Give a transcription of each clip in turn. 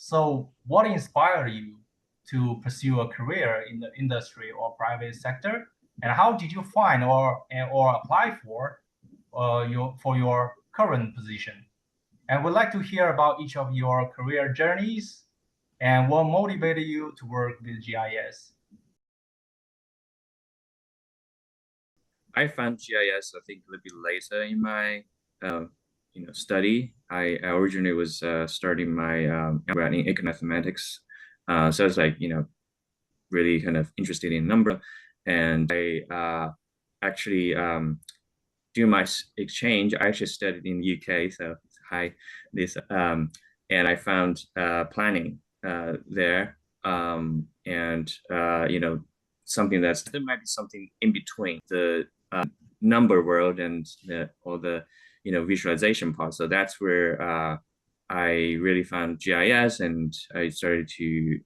So what inspired you to pursue a career in the industry or private sector? And how did you find or apply for your current position? And we'd like to hear about each of your career journeys and what motivated you to work with GIS. I found GIS, I think, a little bit later in my study. I originally was starting my undergrad in economic mathematics, so I was like really kind of interested in number, and I actually during my exchange, I actually studied in the UK. So hi, this and I found planning there, and something there might be something in between the number world and the visualization part. So that's where I really found GIS, and I started to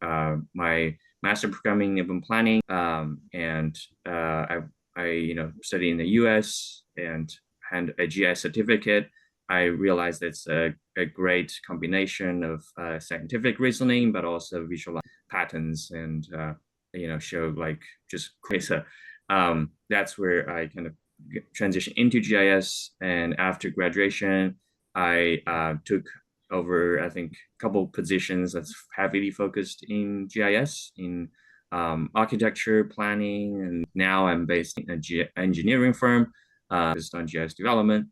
my master programming in urban planning, and I studied in the US and had a GIS certificate. I realized it's a great combination of scientific reasoning, but also visual patterns and show like just crazy. That's where I kind of transitioned into GIS, and after graduation, I took over, I think, a couple positions that's heavily focused in GIS in architecture, planning, and now I'm based in an engineering firm focused on GIS development.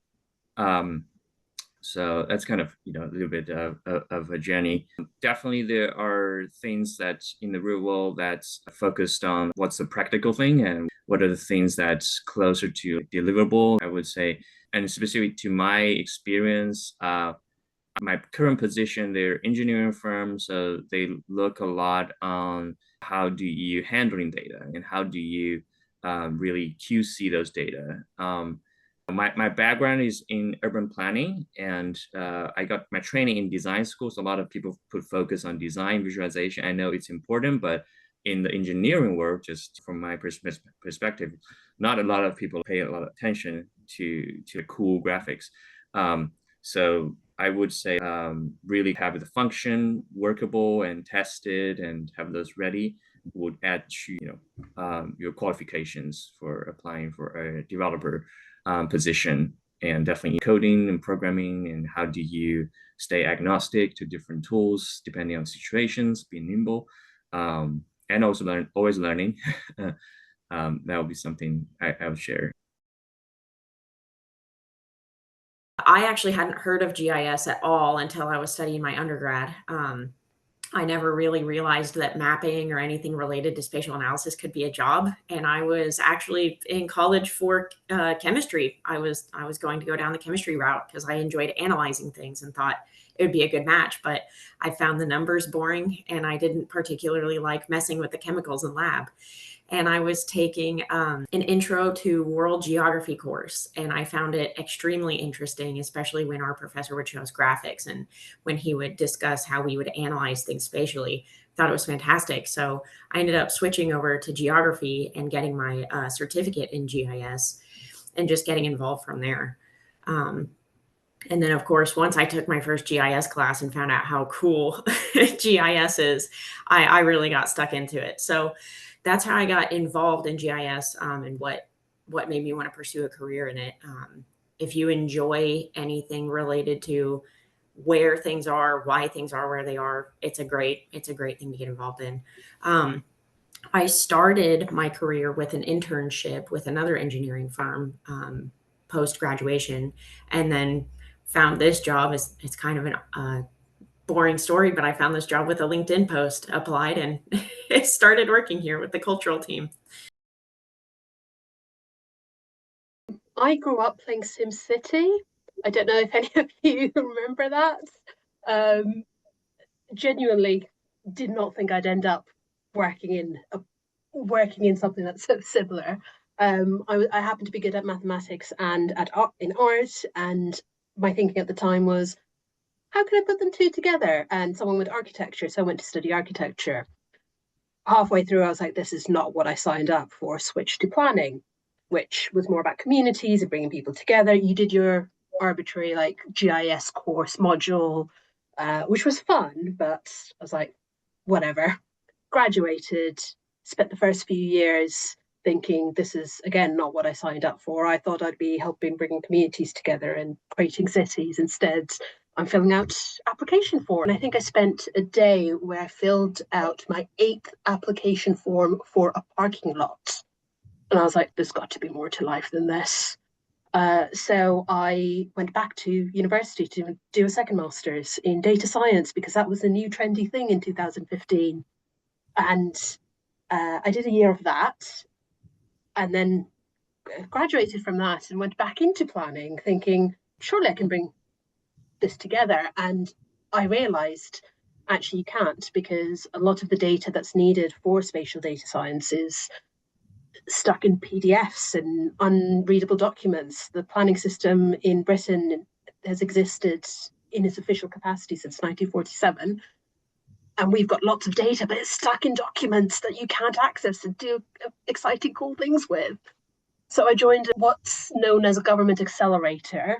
So that's kind of a little bit of a journey. Definitely, there are things that in the real world that's focused on what's the practical thing and what are the things that's closer to deliverable, I would say. And specific to my experience, my current position, they're engineering firms, so they look a lot on how do you handling data and how do you really QC those data. My background is in urban planning, and I got my training in design schools. A lot of people put focus on design visualization. I know it's important, but in the engineering world, just from my perspective, not a lot of people pay a lot of attention to cool graphics. So I would say really have the function workable and tested and have those ready would add to your qualifications for applying for a developer position, and definitely coding and programming, and how do you stay agnostic to different tools depending on situations, being nimble, and also always learning. That would be something I would share. I actually hadn't heard of GIS at all until I was studying my undergrad. I never really realized that mapping or anything related to spatial analysis could be a job. And I was actually in college for chemistry. I was going to go down the chemistry route because I enjoyed analyzing things and thought it would be a good match. But I found the numbers boring, and I didn't particularly like messing with the chemicals in lab. And I was taking an intro to world geography course, and I found it extremely interesting, especially when our professor would show us graphics and when he would discuss how we would analyze things spatially. Thought it was fantastic. So I ended up switching over to geography and getting my certificate in GIS and just getting involved from there. And then, of course, once I took my first GIS class and found out how cool GIS is, I really got stuck into it. So that's how I got involved in GIS, and what made me want to pursue a career in it. If you enjoy anything related to where things are, why things are where they are, it's a great thing to get involved in. I started my career with an internship with another engineering firm post graduation, and then found this job. It's kind of an boring story, but I found this job with a LinkedIn post, applied, and started working here with the cultural team. I grew up playing SimCity. I don't know if any of you remember that. Genuinely did not think I'd end up working in something that's similar. I happened to be good at mathematics and in art, and my thinking at the time was, how can I put them two together? And someone with architecture, so I went to study architecture. Halfway through, I was like, this is not what I signed up for. Switched to planning, which was more about communities and bringing people together. You did your arbitrary like GIS course module, which was fun, but I was like, whatever. Graduated, spent the first few years thinking this is, again, not what I signed up for. I thought I'd be helping bringing communities together and creating cities. Instead, I'm filling out application form. And I think I spent a day where I filled out my 8th application form for a parking lot. And I was like, there's got to be more to life than this. So I went back to university to do a second master's in data science because that was the new trendy thing in 2015. And I did a year of that and then graduated from that and went back into planning thinking, surely I can bring this together. And I realized actually you can't, because a lot of the data that's needed for spatial data science is stuck in PDFs and unreadable documents. The planning system in Britain has existed in its official capacity since 1947. And we've got lots of data, but it's stuck in documents that you can't access and do exciting, cool things with. So I joined what's known as a government accelerator,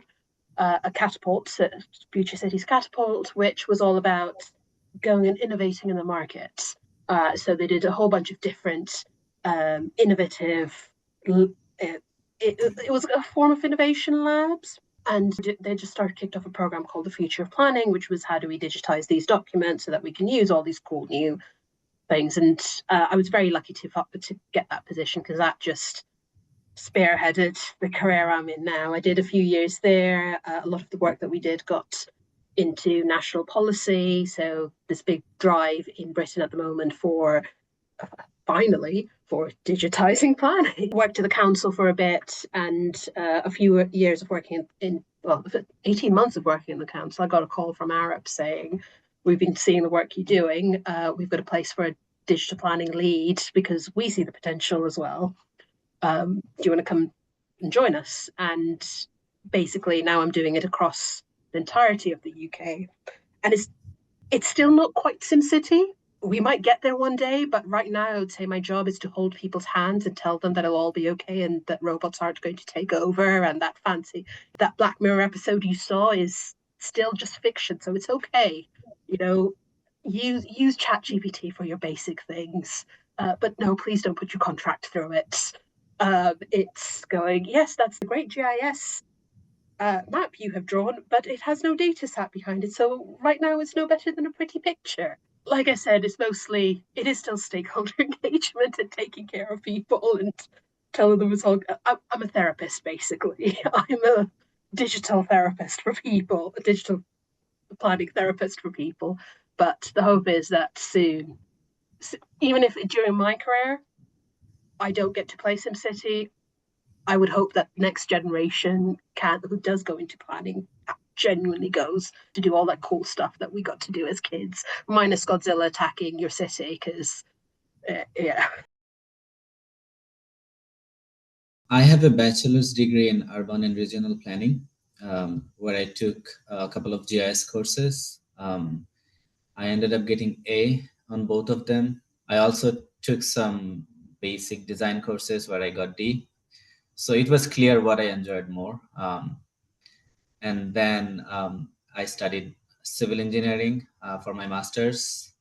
a catapult, Future Cities Catapult, which was all about going and innovating in the market. So they did a whole bunch of different innovative, it was a form of innovation labs. And they just kicked off a program called the Future of Planning, which was how do we digitize these documents so that we can use all these cool new things. And I was very lucky to get that position because that just spearheaded the career I'm in now. I did a few years there. A lot of the work that we did got into national policy. So this big drive in Britain at the moment for finally for digitizing planning. Worked at the council for a bit and a few years of working 18 months of working in the council. I got a call from Arup saying, we've been seeing the work you're doing. We've got a place for a digital planning lead because we see the potential as well. Do you want to come and join us? And basically now I'm doing it across the entirety of the UK. And it's still not quite SimCity. We might get there one day, but right now I would say my job is to hold people's hands and tell them that it'll all be okay and that robots aren't going to take over, and that Black Mirror episode you saw is still just fiction, so it's okay. You know, use ChatGPT for your basic things, but no, please don't put your contract through it. It's going, yes, that's a great GIS map you have drawn, but it has no data set behind it. So right now it's no better than a pretty picture. Like I said, it is still stakeholder engagement and taking care of people and telling them it's all. I'm a therapist, basically. I'm a digital therapist for people, a digital planning therapist for people. But the hope is that soon, even if during my career, I don't get to play SimCity, I would hope that next generation who does go into planning genuinely goes to do all that cool stuff that we got to do as kids, minus Godzilla attacking your city, because, yeah. I have a bachelor's degree in urban and regional planning, where I took a couple of GIS courses. I ended up getting A on both of them. I also took some basic design courses where I got D. So it was clear what I enjoyed more. And then I studied civil engineering for my master's.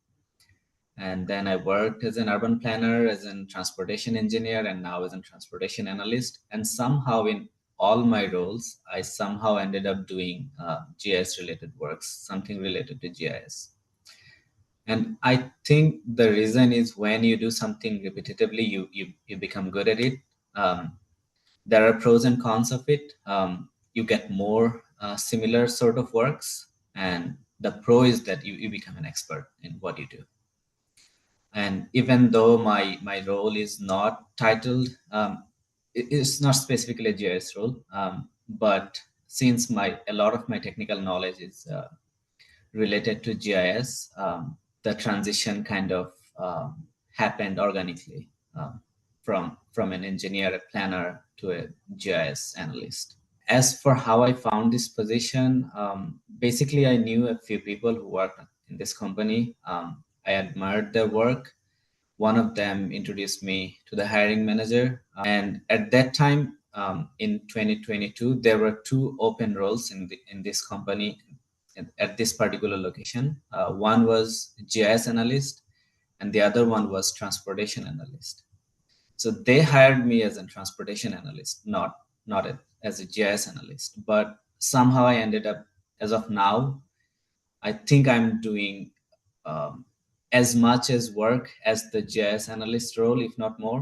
And then I worked as an urban planner, as a transportation engineer, and now as a transportation analyst. And somehow in all my roles, I somehow ended up doing GIS related works, something related to GIS. And I think the reason is when you do something repetitively, you become good at it. There are pros and cons of it. You get more similar sort of works, and the pro is that you become an expert in what you do. And even though my role is not titled, it's not specifically a GIS role, but since a lot of my technical knowledge is related to GIS, the transition kind of happened organically from an engineer, a planner, to a GIS analyst. As for how I found this position, basically I knew a few people who worked in this company. I admired their work. One of them introduced me to the hiring manager. And at that time, in 2022, there were 2 open roles in this company. at this particular location. One was GIS analyst, and the other one was transportation analyst. So they hired me as a transportation analyst, not as a GIS analyst. But somehow I ended up, as of now, I think I'm doing as much as work as the GIS analyst role, if not more.